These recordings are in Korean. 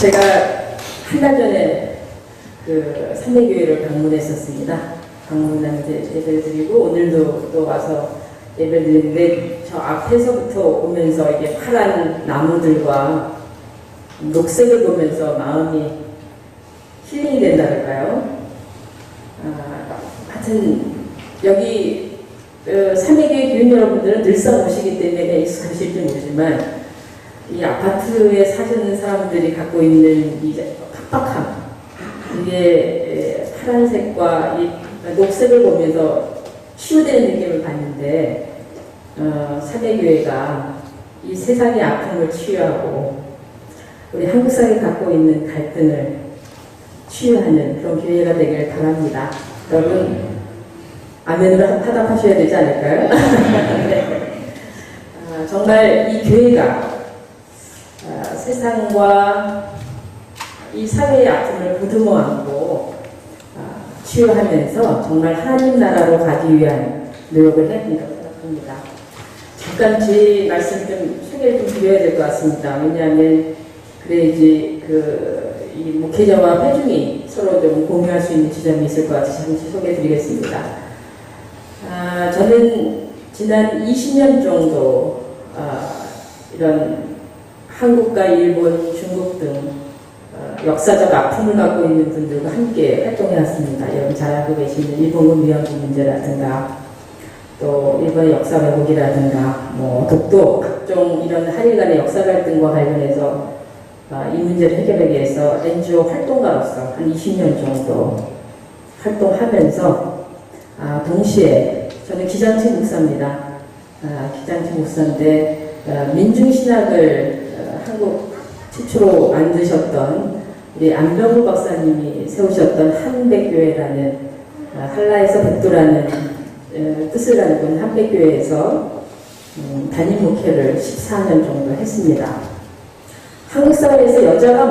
제가 한 달 전에 그 삼례교회를 방문했었습니다. 방문하면서 예배를 드리고 오늘도 또 와서 예배를 드리는데 저 앞에서부터 오면서 이게 파란 나무들과 녹색을 보면서 마음이 힐링이 된다랄까요? 하여튼 여기 삼례교회 교인 여러분들은 늘상 오시기 때문에 익숙하실지 모르지만 이 아파트에 사시는 사람들이 갖고 있는 이 팍팍함, 이게 파란색과 이 녹색을 보면서 치유되는 느낌을 받는데 삼례교회가 이 세상의 아픔을 치유하고 우리 한국 사회가 갖고 있는 갈등을 치유하는 그런 교회가 되길 바랍니다. 여러분 아멘으로 화답하셔야 되지 않을까요? 네. 정말 이 교회가 세상과 이 사회의 아픔을 보듬어 안고 치유하면서 정말 하나님 나라로 가기 위한 노력을 해야 된다고 생각합니다. 잠깐 제 말씀 좀 소개를 좀 드려야 될 것 같습니다. 왜냐하면 그래야지 이 목회자와 회중이 서로 좀 공유할 수 있는 지점이 있을 것 같아서 잠시 소개해 드리겠습니다. 저는 지난 20년 정도 이런 한국과 일본, 중국 등 역사적 아픔을 갖고 있는 분들과 함께 활동해 왔습니다. 여러분 잘 알고 계시는 일본군 위안부 문제라든가 또 일본의 역사 왜곡이라든가 독도 각종 이런 한일 간의 역사 갈등과 관련해서 이 문제를 해결하기 위해서 NGO 활동가로서 한 20년 정도 활동하면서 동시에 저는 기장친 목사입니다. 기장친 목사인데 민중신학을 한국 최초로 만드셨던 우리 안병구 박사님이 세우셨던 한백교회라는 한라에서 백도라는 뜻을 가지고 있는 한백교회에서 담임 목회를 14년 정도 했습니다. 한국 사회에서 여자가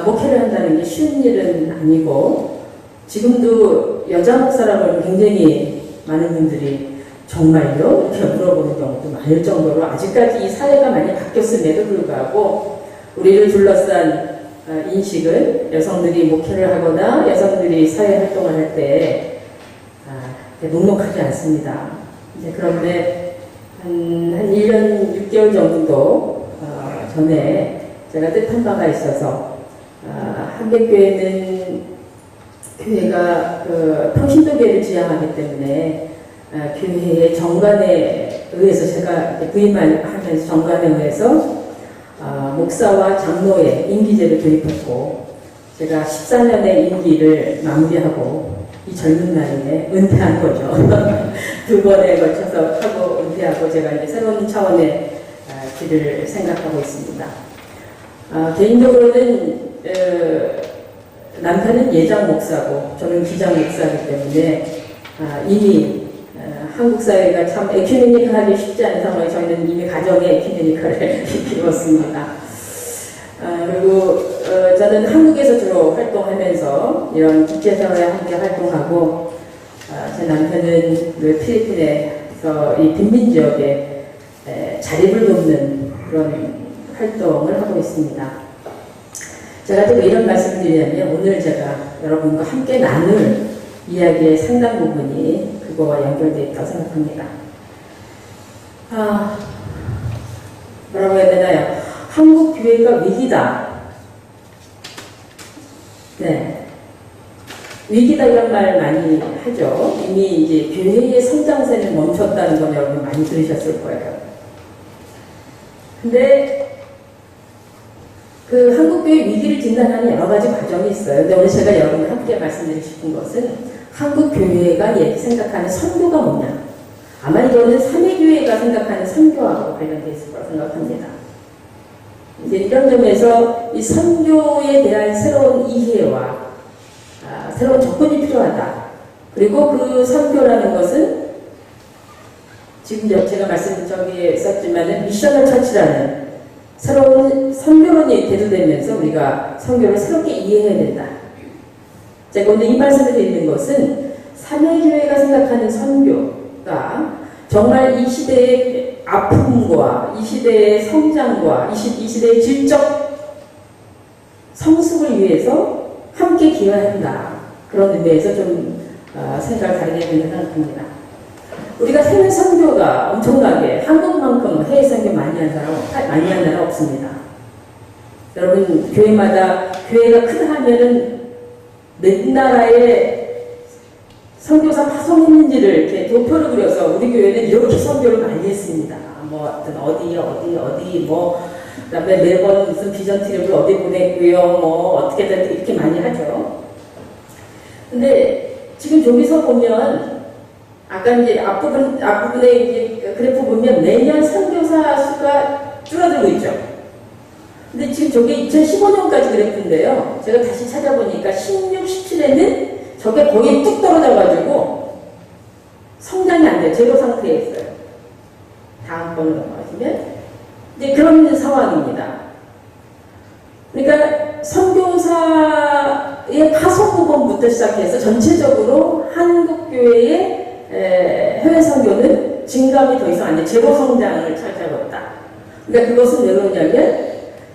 목회를 한다는 게 쉬운 일은 아니고 지금도 여자 목사라고 굉장히 많은 분들이 정말요? 이렇게 물어보는 경우도 많을 정도로 아직까지 이 사회가 많이 바뀌었음에도 불구하고 우리를 둘러싼 인식은 여성들이 목회를 하거나 여성들이 사회활동을 할 때 녹록하지 않습니다. 그런데 한 1년 6개월 정도 전에 제가 뜻한 바가 있어서 한백교회는 교회가 평신도교회를 지향하기 때문에 교회의 정관에 의해서 제가 부임을 하면서 정관에 의해서 목사와 장로의 임기제를 도입했고 제가 14년의 임기를 마무리하고 이 젊은 나이에 은퇴한 거죠. 두 번에 걸쳐서 하고 은퇴하고 제가 이제 새로운 차원의 길을 생각하고 있습니다. 개인적으로는 남편은 예장 목사고 저는 기장 목사이기 때문에 이미 한국 사회가 참 에큐메니컬하기 쉽지 않은 상황에 저희는 이미 가정의 에큐메니컬을 이루었습니다. 그리고 저는 한국에서 주로 활동하면서 이런 국제사회에 함께 활동하고 제 남편은 필리핀에서 이 빈민 지역에 자립을 돕는 그런 활동을 하고 있습니다. 제가 또 이런 말씀을 드리냐면 오늘 제가 여러분과 함께 나눌 이야기의 상당 부분이 그거와 연결되어 있다고 생각합니다. 뭐라고 해야 되나요? 한국 교회가 위기다. 네. 위기다 이런 말 많이 하죠. 이미 이제 교회의 성장세는 멈췄다는 건 여러분 많이 들으셨을 거예요. 근데 한국교회 위기를 진단하는 여러 가지 과정이 있어요. 근데 오늘 제가 여러분과 함께 말씀드리고 싶은 것은 한국교회가 생각하는 선교가 뭐냐. 아마 이거는 삼위교회가 생각하는 선교하고 관련되어 있을 거라고 생각합니다. 이제 이런 점에서 이 선교에 대한 새로운 이해와 새로운 접근이 필요하다. 그리고 그 선교라는 것은 지금 제가 저기에 썼지만은 미셔널 처치라는 새로운 선교론이 대두되면서 우리가 선교를 새롭게 이해해야 된다. 제가 오늘 이 말씀을 드리는 것은 삼위교회가 생각하는 선교가 정말 이 시대의 아픔과 이 시대의 성장과 이 시대의 질적 성숙을 위해서 함께 기여해야 한다. 그런 의미에서 좀 생각을 다르게 된다고 생각합니다. 우리가 해외 선교가 엄청나게 한국만큼 해외 선교 많이 한 나라 없습니다. 여러분 교회마다 교회가 크다 하면은 몇 나라의 선교사 파송했는지를 이렇게 도표를 그려서 우리 교회는 이렇게 선교를 많이 했습니다. 뭐 어떤 어디 뭐 그다음에 매번 무슨 비전 트립을 어디 보냈고요. 뭐 어떻게든 이렇게 많이 하죠. 근데 지금 저기서 보면 아까 이제 앞부분에 이제 그래프 보면 매년 선교사 수가 줄어들고 있죠. 근데 지금 저게 2015년까지 그래프인데요. 제가 다시 찾아보니까 16, 17에는 저게 거의 뚝 떨어져가지고 성장이 안 돼요. 제로 상태에 있어요. 다음 번으로 넘어가시면 이제 그런 상황입니다. 그러니까 선교사의 파송 부분부터 시작해서 전체적으로 한국 교회의 해외 선교는 증감이 더 이상 안 돼. 제로 성장을 찾아고 있다. 그러니까 그것은 왜 그러냐면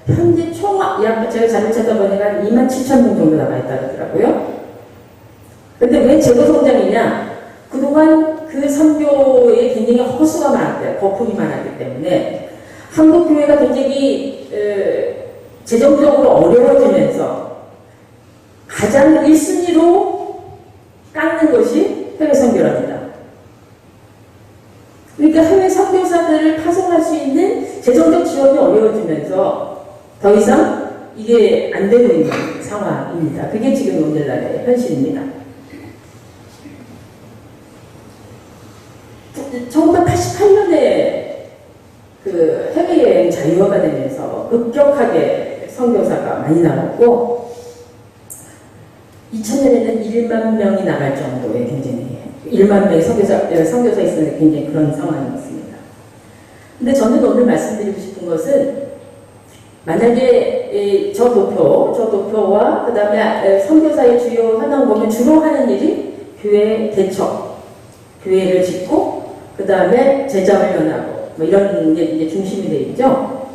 현재 총 약 제가 잘못 찾아보니까 27,000명 정도 나가 있다 그러더라고요. 근데 왜 제로 성장이냐? 그동안 그 선교에 굉장히 허수가 많았대요. 거품이 많았기 때문에 한국 교회가 굉장히 재정적으로 어려워지면서 가장 1순위로 깎는 것이 해외 선교랍니다. 그러니까 해외 선교사들을 파송할 수 있는 재정적 지원이 어려워지면서 더 이상 이게 안 되고 있는 상황입니다. 그게 지금 오늘날의 현실입니다. 1988년에 그 해외여행 자유화가 되면서 급격하게 선교사가 많이 나왔고 2000년에는 1만 명이 나갈 정도의 굉장히 1만 명의 선교사 있었는데 굉장히 그런 상황이었습니다. 근데 저는 오늘 말씀드리고 싶은 것은 만약에 저 도표와 그 다음에 선교사의 주요 현황 보면 주로 하는 일이 교회 개척, 교회를 짓고 그 다음에 제자 훈련하고 뭐 이런 게 이제 중심이 되어 있죠.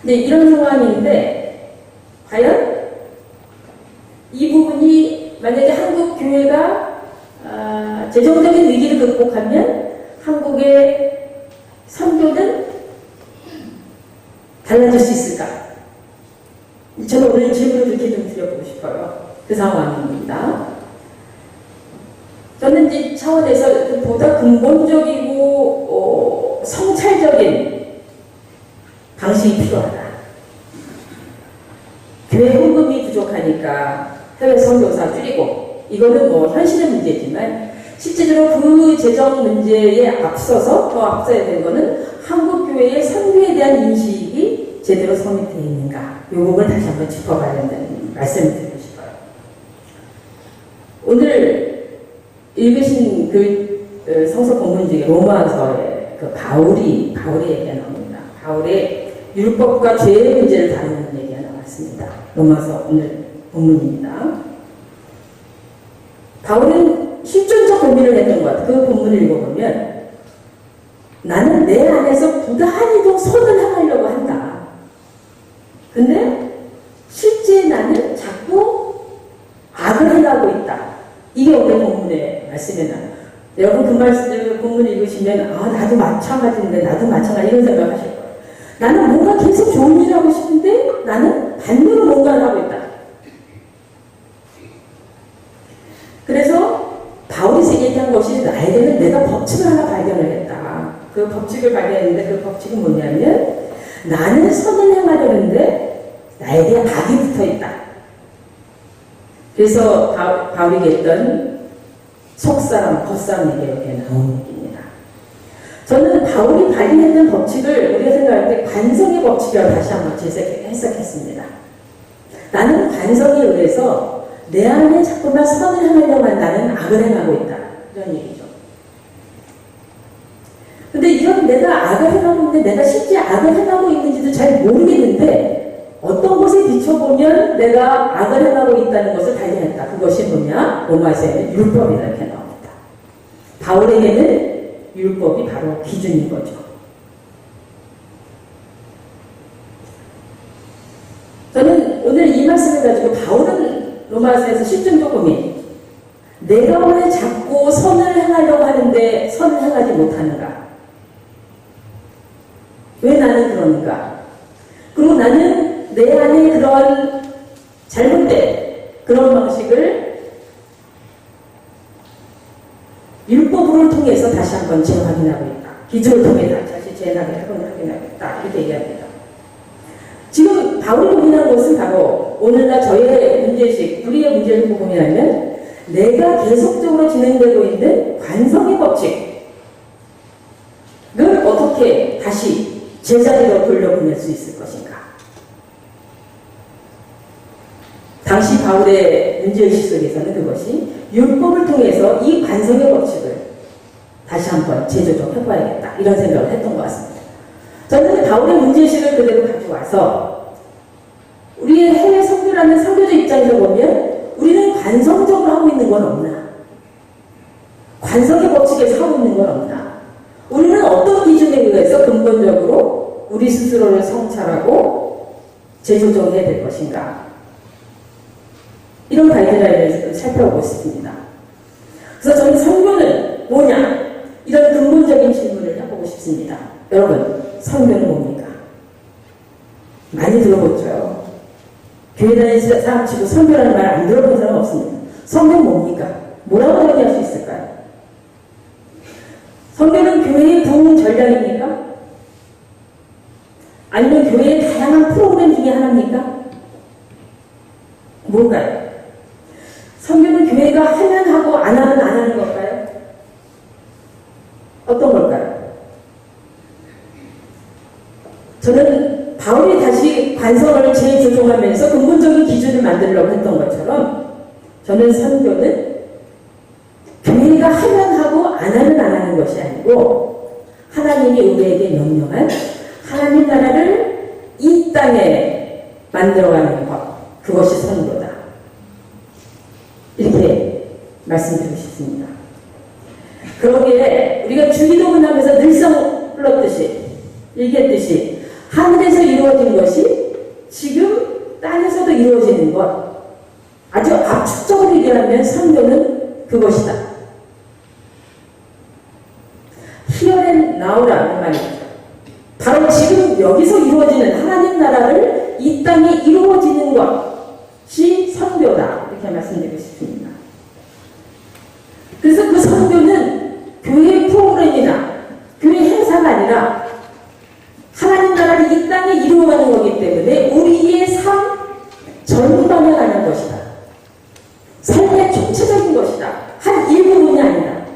근데 이런 상황인데 과연 이 부분이 만약에 한국 교회가 재정적인 위기를 극복하면 한국의 선교는 달라질 수 있을까? 저는 오늘 질문을 그렇게 좀 드려보고 싶어요. 그 상황입니다. 저는 이 차원에서 보다 근본적이고 성찰적인 방식이 필요하다. 교회 헌금이 부족하니까 해외 선교사 줄이고 이거는 뭐 현실의 문제지만 실제로 그 재정 문제에 앞서서 더 앞서야 되는 거는 한국 교회의 선교에 대한 인식이 제대로 성립되어 있는가 이 부분을 다시 한번 짚어봐야 된다는 말씀을 드리고 싶어요. 오늘 읽으신 그 성서 본문 중에 로마서에 그 바울의 얘기가 나옵니다. 바울의 율법과 죄의 문제를 다루는 얘기가 나왔습니다. 로마서 오늘 본문입니다. 바울은 실존적 고민을 했던 것 같아요. 그 본문을 읽어보면 나는 내 안에서 부단히도 선을 행하려고 한다. 근데 실제 나는 자꾸 악을 행하고 있다. 이게 오늘 본문의 말씀에 나와요. 여러분 그 말씀 본문을 읽으시면 나도 마찬가지인데 나도 마찬가지 이런 생각을 하실 거예요. 나는 뭔가 계속 좋은 일을 하고 싶은데 나는 반대로 뭔가를 하고 있다. 그래서 바울이 얘기한 것이 나에게는 내가 법칙을 하나 발견을 했다. 그 법칙을 발견했는데 그 법칙은 뭐냐면 나는 선을 행하려는데 나에게 악이 붙어 있다. 그래서 바울이 얘기했던 속사람, 겉사람 얘기가 이렇게 나오는 얘기입니다. 저는 바울이 발견했던 법칙을 우리가 생각할 때 관성의 법칙이라고 다시 한번 해석했습니다. 나는 관성에 의해서 내 안에 자꾸만 선을 행하려고 한다는 악을 행하고 있다. 이런 얘기죠. 근데 이런 내가 악을 행하고 있는데 내가 실제 악을 행하고 있는지도 잘 모르겠는데 어떤 것에 비춰보면 내가 악을 행하고 있다는 것을 발견했다. 그것이 뭐냐? 로마서에는 율법이다 이렇게 나옵니다. 바울에게는 율법이 바로 기준인 거죠. 저는 오늘 이 말씀을 가지고 그리고 바울은 로마서에서 실증조금이 내가 왜 자꾸 선을 행하려고 하는데 선을 행하지 못하는가? 왜 나는 그러는가? 그리고 나는 내 안에 그런 잘못된 그런 방식을 율법을 통해서 다시 한번 재확인하고 있다. 기준을 통해 다시 재확인하겠다. 이렇게 얘기합니다. 지금 바울이 고민한 것은 바로 오늘날 저의 문제의식, 우리의 문제를 고민하면 내가 계속적으로 진행되고 있는 관성의 법칙을 어떻게 다시 제자리로 돌려보낼 수 있을 것인가. 당시 바울의 문제의식 속에서는 그것이 율법을 통해서 이 관성의 법칙을 다시 한번 재조정해봐야겠다. 이런 생각을 했던 것 같습니다. 저는 바울의 문제의식을 그대로 가져와서 우리의 해외 선교라는 선교적 입장에서 보면 우리는 관성적으로 하고 있는 건 없나? 관성의 법칙에서 하고 있는 건 없나? 우리는 어떤 기준에 의해서 근본적으로 우리 스스로를 성찰하고 재조정해야 될 것인가? 이런 가이드라인을 살펴보고 있습니다. 그래서 저는 선교는 뭐냐? 이런 근본적인 질문을 해보고 싶습니다. 여러분, 선교는 뭡니까? 많이 들어봤죠? 교회 다니는 사람 치고 선교라는 말 안 들어본 사람 없습니다. 선교는 뭡니까? 뭐라고 정의할 수 있을까요? 선교는 교회의 부흥 전략입니까? 아니면 교회의 다양한 프로그램 중에 하나입니까? 뭘까요? 선교는 교회가 하면 하고 안 하면 안 하는 걸까요? 어떤 걸까요? 저는 바울이 다시 관성을 재조정하면서 근본적인 기준을 만들려고 했던 것처럼 저는 선교는 교회가 하면 하고 안 하면 안 하는 것이 아니고 하나님이 우리에게 명령한 하나님 나라를 이 땅에 만들어가는 것, 그것이 선교다. 이렇게 말씀드리고 싶습니다. 그러기에 우리가 주기도문 하면서 늘상 불렀듯이 얘기했듯이 하늘에서 이루어진 것이 지금 땅에서도 이루어지는 것, 아주 압축적으로 얘기하면 선교는 그것이다. Here and now라는 말이죠. 바로 지금 여기서 이루어지는 하나님 나라를 이 땅에 이루어지는 것이 선교다. 이렇게 말씀드리고 싶습니다. 그래서 그 선교는 교회 프로그램이나 교회 행사가 아니라 하나님 나라를 이 땅에 이루어가는 거기 때문에 우리의 삶 전반에 관한 것이다. 삶의 총체적인 것이다. 한 일부분이 아니다.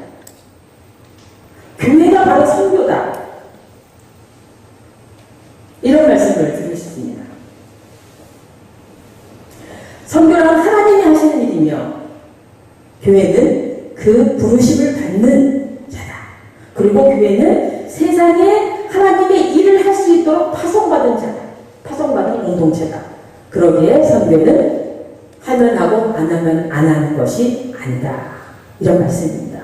교회가 바로 선교다. 이런 말씀을 드리고 싶습니다. 선교란 하나님이 하시는 일이며 교회는 그 부르심을 받는 자다. 그리고 교회는 세상에 하나님의 일을 할 수 있도록 파송받은 자다. 파송받은 공동체다. 그러기에 선교는 하면 하고 안 하면 안 하는 것이 아니다. 이런 말씀입니다.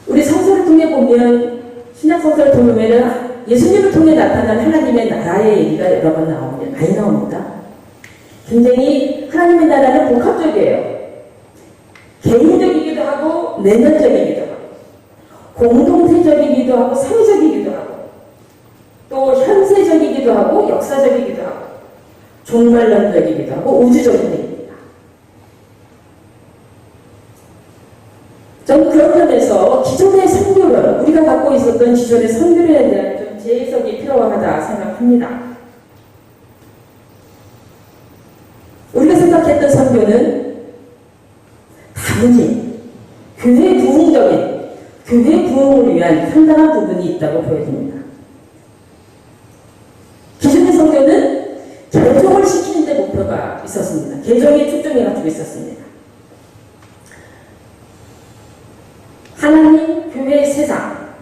우리 성서를 통해 보면 신약 성서를 보면 예수님을 통해 나타난 하나님의 나라의 얘기가 여러 번 나옵니다. 많이 나옵니다. 굉장히 하나님의 나라는 복합적이에요. 개인적이기도 하고 내면적이기도 하고 공동체적이기도 하고 사회적이기도 하고 또 현세적이기도 하고 역사적이기도 하고 종말론적이기도 하고 우주적인 얘기입니다. 저는 그런 면에서 기존의 선교론, 우리가 갖고 있었던 기존의 선교론에 대한 좀 재해석이 필요하다 생각합니다. 우리가 생각했던 선교는 다분히 교회 부흥적인, 교회 부흥을 위한 상당한 부분이 있다고 보여집니다. 기존의 선교는 개종을 시키는 데 목표가 있었습니다. 개종에 초점해가지고 있었습니다. 하나님, 교회, 세상.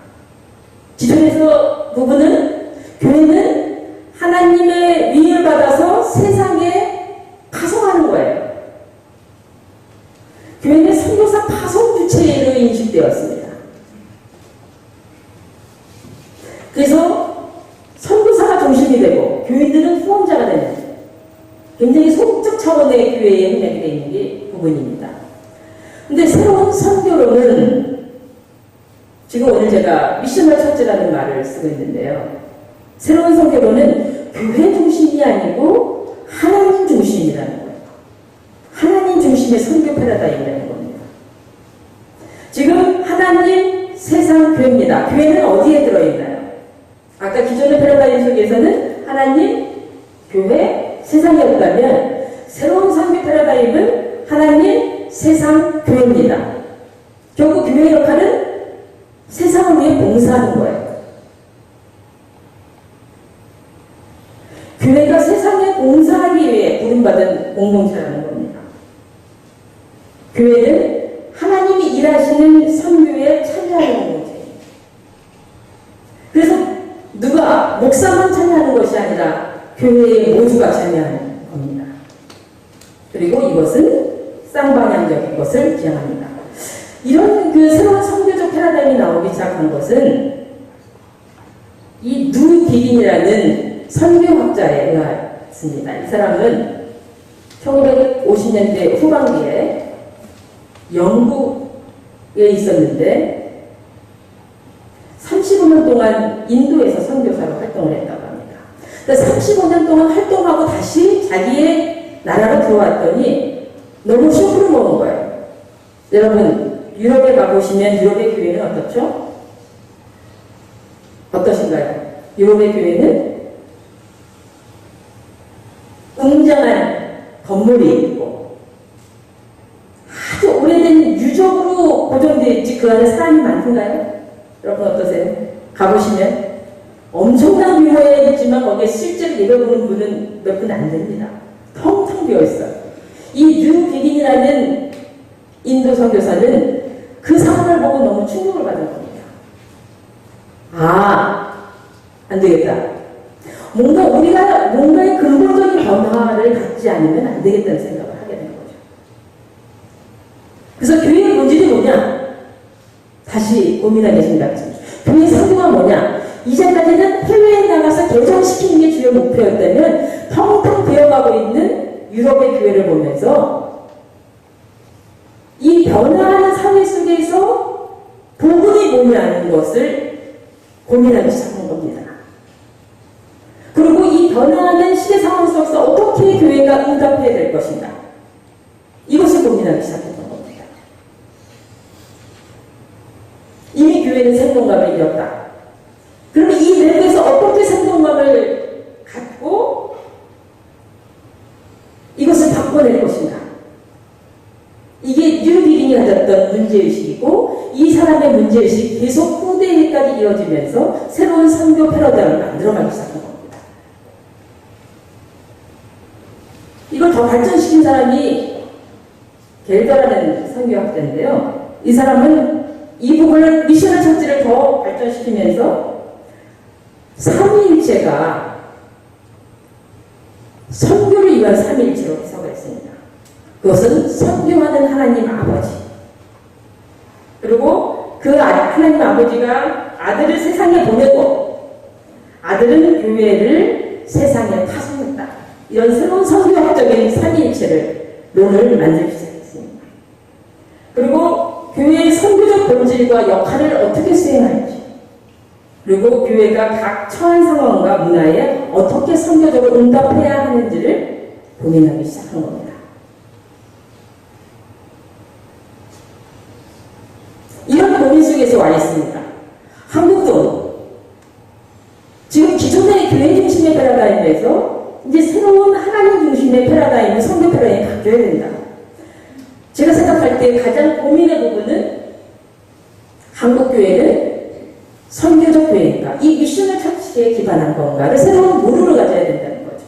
기존에서 부분은 교회는 하나님의 위임을 받아서 세상에 파송하는 거예요. 교회는 선교사 파송 주체로 인식되었습니다. 그래서 선교사가 중심이 되고 교인들은 후원자가 되는 굉장히 소극적 차원의 교회에 협력이 되어 있는 게 부분입니다. 근데 새로운 선교로는 지금 오늘 제가 미셔널 처치라는 말을 쓰고 있는데요. 새로운 선교로는 교회 중심이 아니고 하나님 중심이라는 거예요. 하나님 중심의 선교 패러다임이라는 겁니다. 지금 하나님, 세상, 교회입니다. 교회는 어디에 들어있나요? 아까 기존의 패러다임 속에서는 하나님, 교회, 세상이었다면 새로운 선교 패러다임은 하나님, 세상, 교회입니다. 결국 교회의 역할은 세상을 위해 봉사하는 거예요. 교회가 세상에 봉사하기 위해 부름받은 공동체라는 겁니다. 교회는 하나님이 일하시는 선교에 참여하는 공동체입니다. 그래서 누가 목사만 참여하는 것이 아니라 교회의 모두가 참여하는 겁니다. 그리고 이것은 쌍방향적인 것을 지향합니다. 이런 그 새로운 선교적 패러다임이 나오기 시작한 것은 이 누 디긴이라는 선교학자에 의하였습니다. 이 사람은 1950년대 후반기에 영국에 있었는데 35년 동안 인도에서 선교사로 활동을 했다고 합니다. 35년 동안 활동하고 다시 자기의 나라로 들어왔더니 너무 쇼크를 먹은 거예요. 여러분 유럽에 가보시면 유럽의 교회는 어떻죠? 어떠신가요? 유럽의 교회는 웅장한 건물이 있고 아주 오래된 유적으로 고정되어 있지 그 안에 사람이 많던가요? 여러분 어떠세요? 가보시면 엄청난 규모에 있지만 거기에 실제로 예배보는 분은 몇 분 안 됩니다. 텅텅 비어 있어요. 이 뉴 비긴이라는 인도 선교사는 그 상황을 보고 너무 충격을 받은 겁니다. 안 되겠다. 우리가 뭔가의 근본적인 변화를 갖지 않으면 안 되겠다는 생각을 하게 된 거죠. 그래서 교회의 본질이 뭐냐? 다시 고민하게 생각했습니다. 교회의 선교가 뭐냐? 이제까지는 해외에 나가서 개종시키는 게 주요 목표였다면 텅텅 비어가고 있는 유럽의 교회를 보면서 이 변화하는 사회 속에서 복음이 뭐냐는 것을 고민하기 시작한 겁니다. 그리고 이 변화하는 시대 상황 속에서 어떻게 교회가 응답해야 될 것인가 이것을 고민하기 시작했던 겁니다. 이미 교회는 생동감을 잃었다. 그러면 이 내부에서 어떻게 생동감을 갖고 이것을 바꿔낼 것인가? 이게 뉴 비긴이 가졌던 문제의식이고 이 사람의 문제의식이 계속 후대에까지 이어지면서 새로운 선교 패러다임을 만들어가기 시작한 겁니다. 이걸 더 발전시킨 사람이 겔더라는 선교학자인데요. 이 사람은 이 부분을 미셔널 처치를 더 발전시키면서 삼위일체가 선교를 위한 삼위일체로 해석을 했습니다. 그것은 선교하는 하나님 아버지 그리고 그 하나님 아버지가 아들을 세상에 보내고 아들은 교회를 세상에 파송했다. 이런 새로운 선교학적인 삼위일체론을 만들기 시작했습니다. 그리고 교회의 선교적 본질과 역할을 어떻게 수행할지 그리고 교회가 각 처한 상황과 문화에 어떻게 선교적으로 응답해야 하는지를 고민하기 시작한 겁니다. 이런 고민 속에서 와 있습니다. 한국도 지금 기존의 교회 중심의 패러다임에서 이제 새로운 하나님 중심의 패러다임, 선교 패러다임이 바뀌어야 된다. 제가 생각할 때 가장 고민의 부분은 한국교회는 선교적 교회인가, 이 미셔널 처치에 기반한 건가를 새로운 모두를 가져야 된다는 거죠.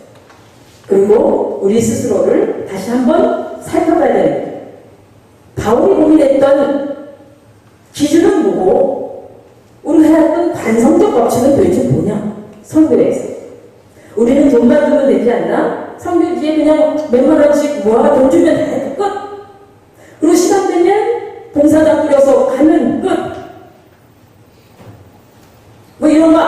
그리고 우리 스스로를 다시 한번 살펴봐야 되는 거죠. 바울이 고민했던 기준은 뭐고 우리가 해왔던 관성적 법칙은 도대체 뭐냐? 선교에서 우리는 돈만 주면 되지 않나? 선교지에 그냥 몇만 원씩 모아가 돈 주면 다 해도 끝. 그리고 시간 되면 봉사자 꾸려서 가면 끝. 뭐 이런 거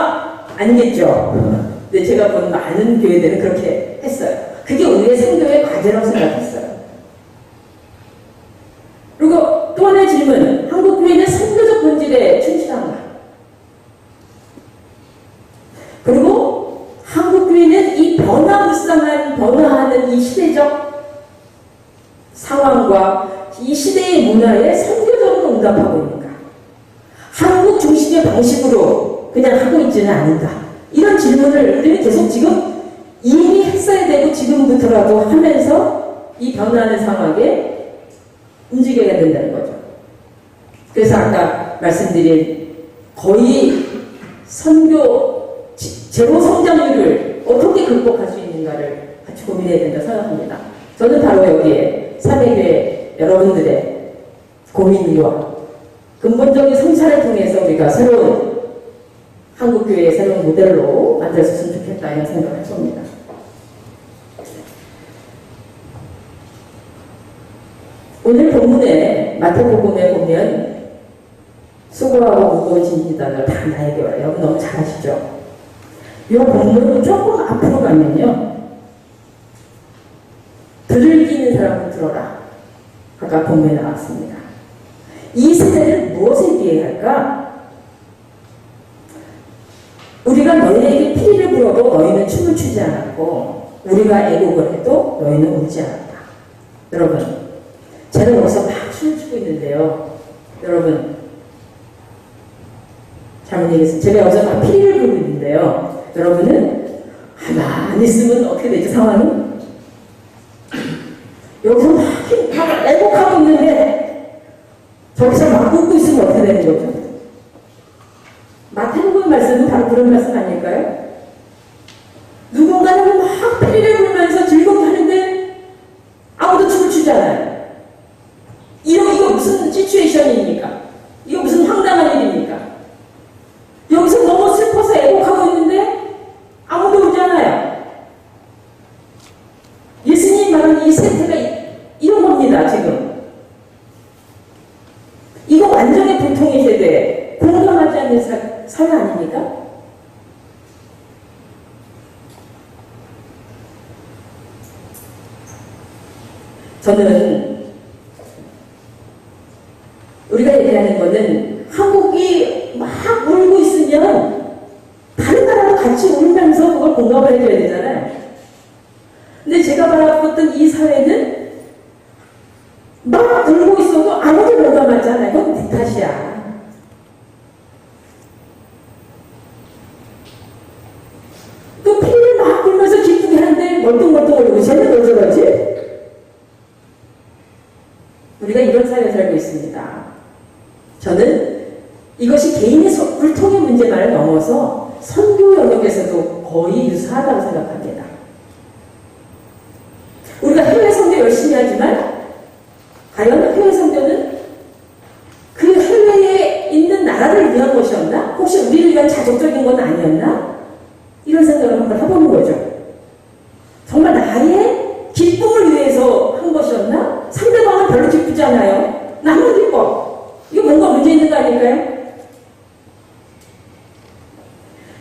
아니겠죠. 근데 제가 본 많은 교회들은 그렇게 했어요. 그게 우리의 선교의 과제라고 생각했어요. 그리고 또 하나의 질문, 한국교회는 선교적 본질에 충실한가? 그리고 한국교회는 이 변화하는 이 시대적 상황과 이 시대의 문화에 선교적으로 응답하고 있는가? 한국 중심의 방식으로 그냥 하고 있지는 않은가? 이런 질문을 우리는 계속 지금 이미 했어야 되고 지금부터라도 하면서 이 변화하는 상황에 움직여야 된다는 거죠. 그래서 아까 말씀드린 거의 선교 제로 성장률을 어떻게 극복할 수 있는가를 같이 고민해야 된다 생각합니다. 저는 바로 여기에 사회교회 여러분들의 고민과 근본적인 성찰을 통해서 우리가 새로운 한국교회의 새로운 모델로 만들었으면 좋겠다 이런 생각을 해봅니다. 오늘 본문에 마태복음에 보면 수고하고 무거운 짐지다들 다 나에게 와요. 여러분 너무 잘 아시죠? 이 본문은 조금 앞으로 가면요. 들을 끼는 사람은 들어라. 아까 본문에 나왔습니다. 이 세대를 무엇에 비해 할까? 우리가 너희에게 피리를 불어도 너희는 춤을 추지 않았고 우리가 애곡을 해도 너희는 울지 않았다. 여러분 제가 여기서 막 춤을 추고 있는데요. 여러분 잘못 얘기했어요. 제가 여기서 막 피리를 부르고 있는데요. 여러분은 가만히 있으면 어떻게 되죠? 상황이? 여기서 막 애곡하고 있는데 저기서 막 웃고 있으면 어떻게 되는 거죠? 마태복음 말씀은 바로 그런 말씀 아닐까요? 누군가는 막 피리를 부르면서 즐겁게 하는데 아무도 춤을 추잖아요. 이거 무슨 시츄에이션입니까? 이거 무슨 황당한 일입니까? 여기서 너무 슬퍼서 애곡하고 있는데 아무도 울잖아요. 예수님 말한 이 세태가 이런 겁니다, 지금. 이거 완전히 보통의 세대, 공감하지 않는 사회 아닙니까? 저는 우리가 얘기하는 거는 한국이 막 울고 있으면 다른 나라도 같이 울면서 그걸 공감을 해줘야 되잖아요. 근데 제가 바라봤던 이 사회는 막 울고 있어도 아무도 공감하지 않아요. 그건 네 탓이야. 또 피를 막 불면서 기쁘게 하는데 멀뚱멀뚱 울고 쟤는 왜 저러지? 우리가 이런 사회에 살고 있습니다. 저는 이것이 개인의 불통의 문제만을 넘어서 선교 영역에서도 거의 유사하다고 생각합니다. 우리가 해외 선교 열심히 하지만 과연 해외 선교는 그 해외에 있는 나라를 위한 것이었나? 혹시 우리를 위한 자족적인 건 아니었나? 이런 생각을 한번 해보는 거죠. 정말 나의 기쁨을 위해서 한 것이었나? 상대방은 별로 기쁘지 않아요. 나만 기뻐. 이거 뭔가 문제 있는 거 아닐까요?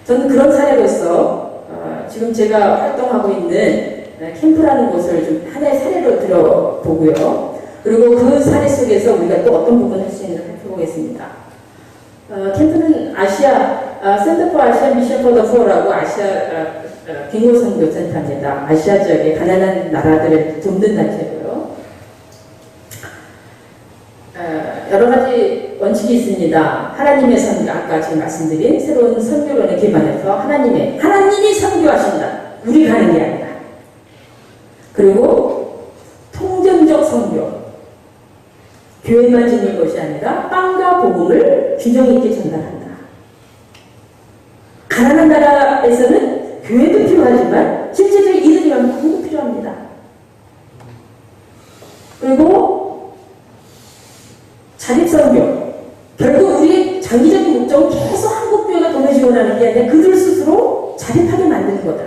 저는 그런 사례로서 지금 제가 활동하고 있는 캠프라는 곳을 좀 하나의 사례로 들어보고요. 그리고 그 사례 속에서 우리가 또 어떤 부분을 할 수 있는지 살펴보겠습니다. 캠프는 센터 포 아시아 미션 포 더 포라고 아시아 빙고선교 센터입니다. 아시아 지역의 가난한 나라들을 돕는 단체고요. 여러 가지 원칙이 있습니다. 하나님의 선교, 아까 제가 말씀드린 새로운 선교론에 기반해서 하나님이 선교하신다. 우리가 하는 게 아니라. 그리고 통전적 선교. 교회만 짓는 것이 아니라 빵과 복음을 균형 있게 전달한다. 가난한 나라에서는 교회도 필요하지만 실제적인 이들이 많고 필요합니다. 그리고 자립선교. 결국 우리의 장기적인 목적은 계속 한국교회가 돈을 지원하는 게 아니라 그들 스스로 자립하게 만드는 거다.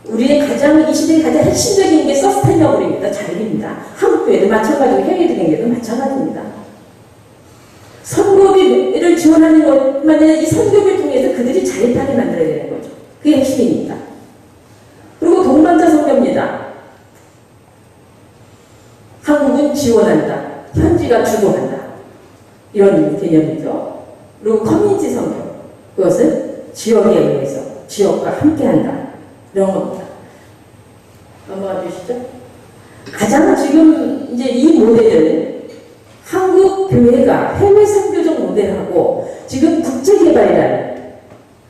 우리의 이 시대의 가장 핵심적인 게 서스테이너블입니다. 자립입니다. 한국교회도 마찬가지고 해외교회도 마찬가지입니다. 선교비를 지원하는 것만 아니라 이 선교비를 통해서 그들이 자립하게 만들어야 되는 거죠. 그게 핵심입니다. 그리고 동방 지원한다. 현지가 주도한다. 이런 개념이죠. 그리고 커뮤니티 성교. 그것은 지역에 의해서 지역과 함께한다. 이런 겁니다. 넘어가 주시죠. 가장 지금 이제 이 모델은 한국 교회가 해외 선교적 모델하고 지금 국제개발이라는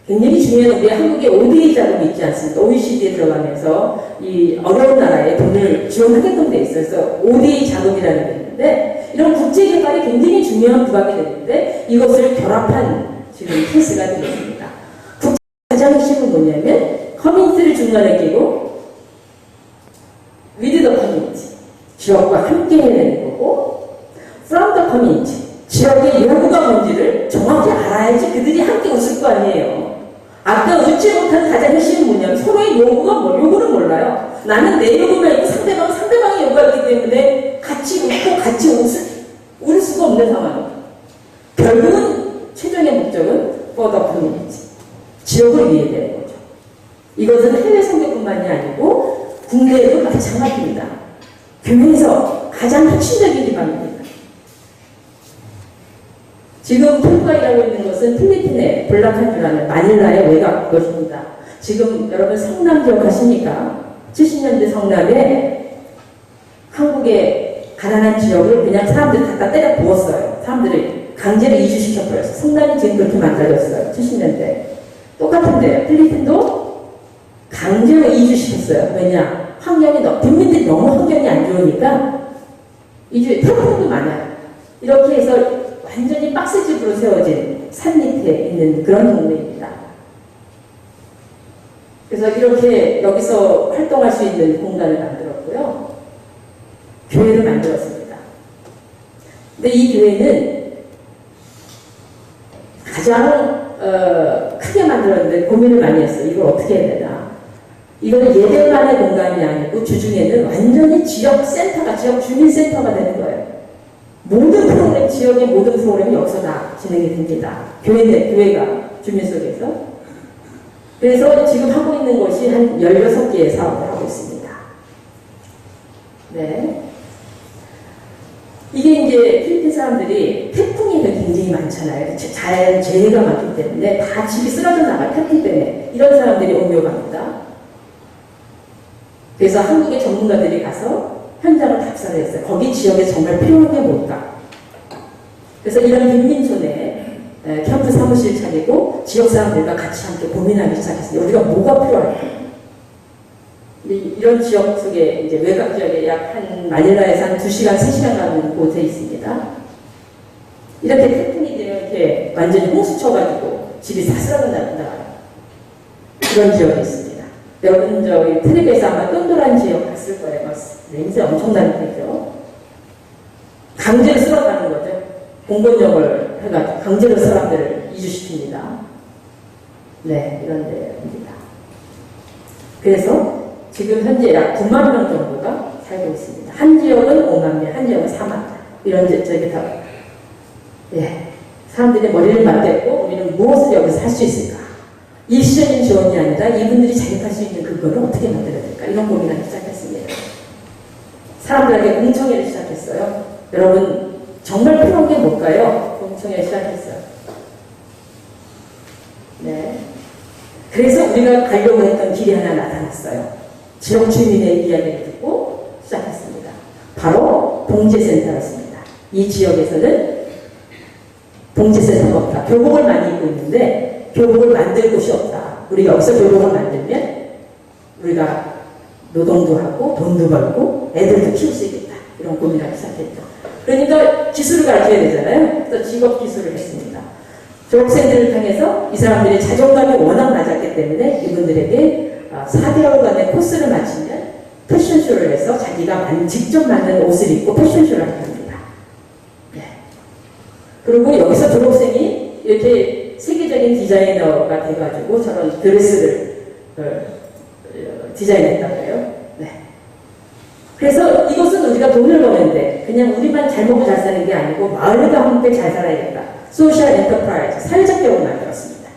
굉장히 중요한 우리 한국의 ODA 자금이 있지 않습니까? OECD에 들어가면서 이 어려운 나라에 돈을 지원하게끔 돼 있어서 ODA 자금이라는 게 있는데 이런 국제개발이 굉장히 중요한 부각이 되는데 이것을 결합한 지금 케이스가 되겠습니다. 가장 핵심은 뭐냐면 커뮤니티를 중간에 끼고 with the community 지역과 함께 해내는 거고 from the community 지역의 요구가 뭔지를 정확히 알아야지 그들이 함께 웃을 거 아니에요. 아까 웃지 못한 가장 핵심은 뭐냐면 서로의 요구는 몰라요. 나는 내 요구가 있고 상대방의 요구가 있기 때문에 같이 웃고 같이 웃을 수가 없는 상황입니다. 결국은 최종의 목적은 for the community 지역을 위해 되는 거죠. 이것은 해외 선교뿐만이 아니고 국내에도 마찬가지입니다. 교회에서 가장 핵심적인 기반입니다. 지금 캠프가 일하고 있는 것은 필리핀의 블라칸주라는 마닐라의 외곽 것입니다. 지금 여러분 성남 기억하십니까? 70년대 성남에 한국의 가난한 지역을 그냥 사람들이 갖다 때려 부었어요. 사람들을 강제로 이주시켜버렸어요. 성남이 지금 그렇게 만들어졌어요. 70년대. 똑같은데요. 필리핀도 강제로 이주시켰어요. 왜냐? 국민들이 너무 환경이 안 좋으니까 태풍도 많아요. 이렇게 해서 완전히 박스집으로 세워진 산 밑에 있는 그런 동네입니다. 그래서 이렇게 여기서 활동할 수 있는 공간을 만들었고요. 교회를 만들었습니다. 근데 이 교회는 가장 크게 만들었는데 고민을 많이 했어요. 이걸 어떻게 해야 되나. 이거는 예배만의 공간이 아니고 주중에는 완전히 지역 센터가, 지역 주민센터가 되는 거예요. 모든 프로그램, 지역의 모든 프로그램이 여기서 다 진행이 됩니다. 교회가 주민 속에서. 그래서 지금 하고 있는 것이 한 16개의 사업을 하고 있습니다. 네. 이게 이제 필리핀 사람들이 태풍이 굉장히 많잖아요. 자연 재해가 많기 때문에 다 집이 쓰러져 나가요. 태풍 때문에. 이런 사람들이 오며 갑니다. 그래서 한국의 전문가들이 가서 현장을 답사를 했어요. 거기 지역에 정말 필요한 게 뭘까? 그래서 이런 빈민촌에 캠프 사무실 차리고 지역 사람들과 같이 함께 고민하기 시작했어요. 우리가 뭐가 필요할까? 이런 지역 속에 이제 외곽 지역에 약 한 마닐라에서 한 2시간, 3시간 가는 곳에 있습니다. 이렇게 태풍이 되면 이렇게 완전히 홍수 쳐가지고 집이 다 쓰러져 나가요. 그런 지역이 있습니다. 여러분 저기 텔레비에서 아마 똔도란 지역 갔을 거예요. 냄새 엄청나게 되죠. 강제로 쓸어가는 거죠. 공권력을 해가지고 강제로 사람들을 이주시킵니다. 네, 이런 데입니다. 그래서 지금 현재 약 9만 명 정도가 살고 있습니다. 한 지역은 5만 명, 한 지역은 4만 명. 이런 저기 다. 예, 사람들이 머리를 맞댔고 우리는 무엇을 여기서 할 수 있을까? 일시적인 지원이 아니라 이분들이 자격할 수 있는 그거를 어떻게 만들어야 될까? 이런 고민을 시작했습니다. 사람들에게 공청회를 시작했어요. 여러분 정말 필요한 게 뭘까요? 공청회를 시작했어요. 네. 그래서 우리가 가려고 했던 길이 하나 나타났어요. 지역 주민의 이야기를 듣고 시작했습니다. 바로 봉제센터였습니다. 이 지역에서는 봉제센터가 없다. 교복을 많이 입고 있는데 교복을 만들 곳이 없다. 우리 여기서 교복을 만들면 우리가 노동도 하고 돈도 벌고 애들도 키울 수 있겠다. 이런 고민을 하기 시작했죠. 그러니까 기술을 가르쳐야 되잖아요. 그래서 직업 기술을 했습니다. 졸업생들을 통해서 이 사람들의 자존감이 워낙 낮았기 때문에 이분들에게 4개월간의 코스를 마치면 패션쇼를 해서 자기가 직접 만든 옷을 입고 패션쇼를 합니다. 네. 그리고 여기서 졸업생이 이렇게 세계적인 디자이너가 돼가지고 저런 드레스를 디자인했다고요. 네. 그래서 이것은 우리가 돈을 버는데 그냥 우리만 잘 먹고 잘 사는 게 아니고 마을과 함께 잘 살아야겠다. 소셜 엔터프라이즈, 사회적 기업을 만들었습니다.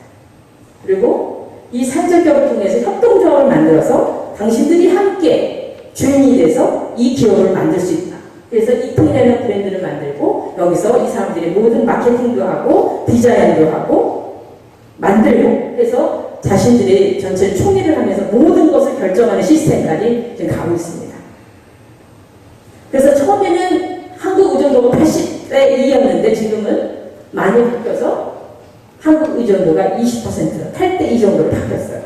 그리고 이 사회적 기업을 통해서 협동조합을 만들어서 당신들이 함께 주인이 돼서 이 기업을 만들 수 있다. 그래서 이팅이라는 브랜드를 만들고 여기서 이 사람들이 모든 마케팅도 하고 디자인도 하고 만들고 해서 자신들이 전체 총회를 하면서 모든 것을 결정하는 시스템까지 지금 가고 있습니다. 그래서 처음에는 한국 의존도가 80대 2였는데 지금은 많이 바뀌어서 한국 의존도가 20%, 8대 2 정도로 바뀌었어요.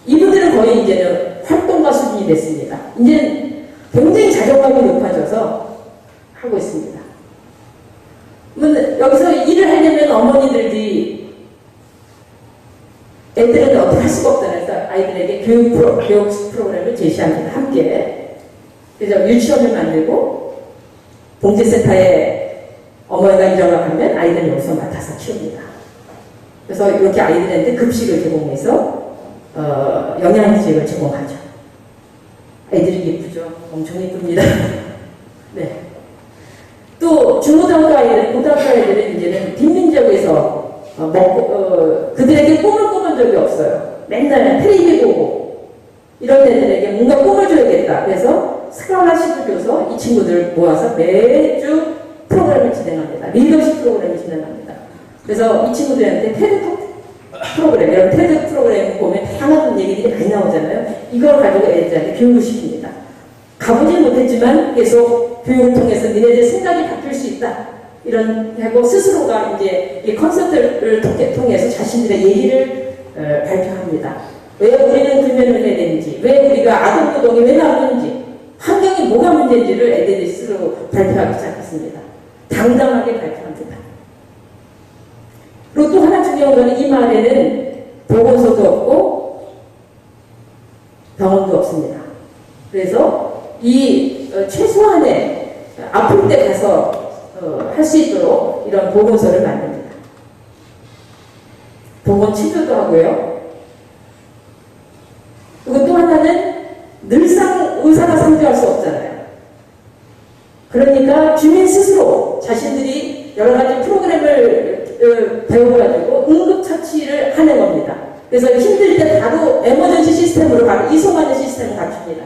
이분들은 거의 이제는 활동가 수준이 됐습니다. 이제는 굉장히 자존감이 높아져서 하고 있습니다. 여기서 일을 하려면 어머니들이 애들은 어떻게 할 수가 없다고 해서 아이들에게 교육 프로그램을 제시합니다. 함께. 그래서 유치원을 만들고 봉제센터에 어머니가 일하러 가면 아이들은 여기서 맡아서 키웁니다. 그래서 이렇게 아이들한테 급식을 제공해서 영양직을 제공하죠. 아이들이 예쁘죠? 엄청 예쁩니다. 네. 또 중고등학교 아이들은, 고등학교 아이들은 이제는 빈민지역에서 그들에게 꿈을 꿔본 적이 없어요. 맨날 텔레비 보고 이런 애들에게 뭔가 꿈을 줘야겠다. 그래서 스칼라십을 줘서 이 친구들 모아서 매주 프로그램을 진행합니다. 리더십 프로그램을 진행합니다. 그래서 이 친구들한테 테드 프로그램, 여러분 테드 프로그램 보면 다양한 얘기들이 많이 나오잖아요. 이걸 가지고 애들한테 교육을 시킵니다. 가보진 못했지만 계속 교육을 통해서 니네들 생각이 바뀔 수 있다. 이런 하고 스스로가 이제 이 콘서트를 통해서 자신들의 얘기를 발표합니다. 왜 우리는 금연을 해야 되는지, 왜 우리가 아동노동이 왜 나오는지, 환경이 뭐가 문제인지를 애들이 스스로 발표하기 시작했습니다. 당당하게 발표합니다. 그리고 또 하나 중요한 거는 이 마을에는 보건소도 없고 병원도 없습니다. 그래서 이 최소한의 아플 때 가서 할 수 있도록 이런 보건소를 만듭니다. 보건 치료도 하고요. 그리고 또 하나는 늘상 의사가 상주할 수 없잖아요. 그러니까 주민 스스로 자신들이 여러 가지 프로그램을 배워가지고 응급처치를 하는 겁니다. 그래서 힘들 때 바로 에머전시 시스템으로 바로 이송하는 시스템을 갖춥니다.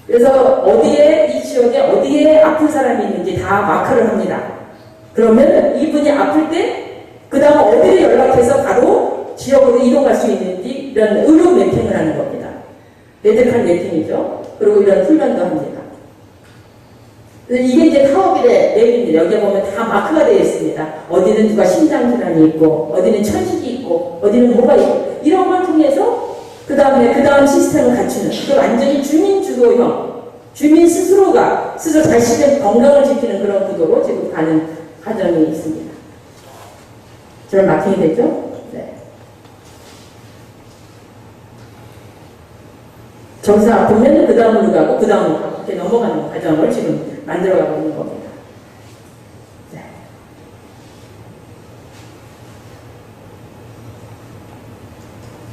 그래서 어디에 이 지역에 어디에 아픈 사람이 있는지 다 마크를 합니다. 그러면 이분이 아플 때 그 다음 어디를 연락해서 바로 지역으로 이동할 수 있는지 이런 의료 매핑을 하는 겁니다. 메디컬 매핑이죠. 그리고 이런 훈련도 합니다. 이게 이제 타워빌의 맵입니다. 여기 보면 다 마크가 되어 있습니다. 어디는 누가 심장질환이 있고, 어디는 천식이 있고, 어디는 뭐가 있고, 이런 걸 통해서 그 다음 시스템을 갖추는, 그 완전히 주민 주도형, 주민 스스로가 스스로 자신의 건강을 지키는 그런 구도로 지금 가는 과정이 있습니다. 저런 마킹이 되죠? 네. 저기서 아프면 그 다음으로 가고, 그 다음으로 가고, 이렇게 넘어가는 과정을 지금 만들어가고 있는 겁니다. 네.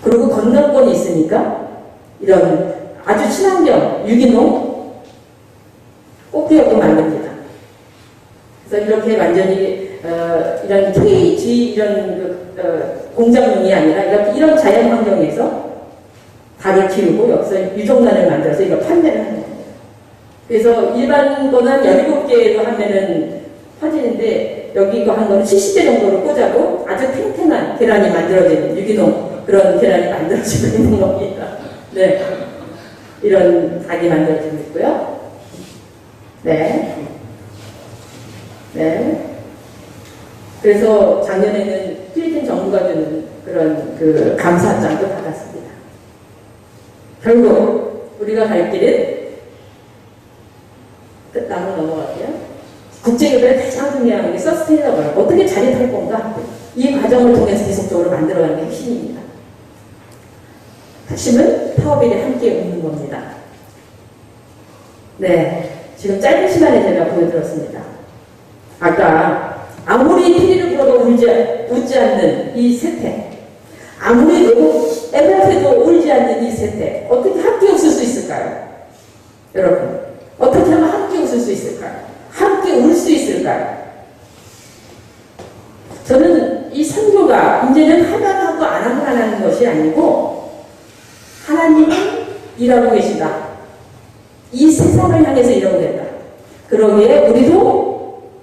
그리고 건강권이 있으니까 이런 아주 친환경 유기농 꽃피우고 만듭니다. 그래서 이렇게 완전히 이런 케이지 이런 공장용이 아니라 이런 자연 환경에서 닭을 키우고 여기서 유종단을 만들어서 이걸 판매를 하는 겁니다. 그래서 일반 거는 17개로 하면은 퍼지는데 여기 이거 한 거는 70개 정도를 꽂아도 아주 탱탱한 계란이 만들어지는 유기농 그런 계란이 만들어지고 있는 겁니다. 네. 이런 닭이 만들어지고 있고요. 네. 네. 그래서 작년에는 필리핀 정부가 주는 그런 그 감사장도 받았습니다. 결국 우리가 갈 길은 끝나고 넘어갈게요. 국제교배의 가장 중요한 게 서스테이너블, 어떻게 자립할 건가? 이 과정을 통해서 계속적으로 만들어가는 게 핵심입니다. 핵심은 타워빌이 함께 있는 겁니다. 네, 지금 짧은 시간에 제가 보여드렸습니다. 아까 아무리 피리를 불어도 웃지 않는 이 세태, 아무리 애벌해도 울지 않는 이 세태, 어떻게 함께 웃을 수 있을까요? 여러분, 어떻게 하면 함께 웃을 수 있을까요? 함께 울 수 있을까요? 저는 이 선교가 이제는 하면 하고 안 하면 안 하는 것이 아니고 하나님은 일하고 계시다. 이 세상을 향해서 일하고 계다. 그러기에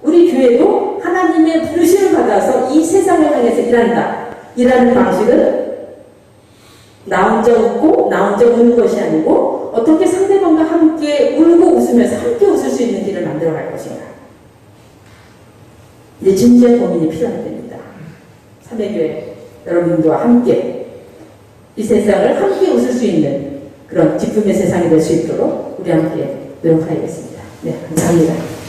우리 교회도 하나님의 부르심을 받아서 이 세상을 향해서 일하는 방식은 나 혼자 웃고 나 혼자 우는 것이 아니고 어떻게 상대방과 함께 울고 웃으면서 함께 웃을 수 있는 길을 만들어 갈 것인가. 이제 진지한 고민이 필요한 때입니다. 참여교회 여러분들과 함께 이 세상을 함께 웃을 수 있는 그런 기쁨의 세상이 될 수 있도록 우리 함께 노력하겠습니다. 네, 감사합니다.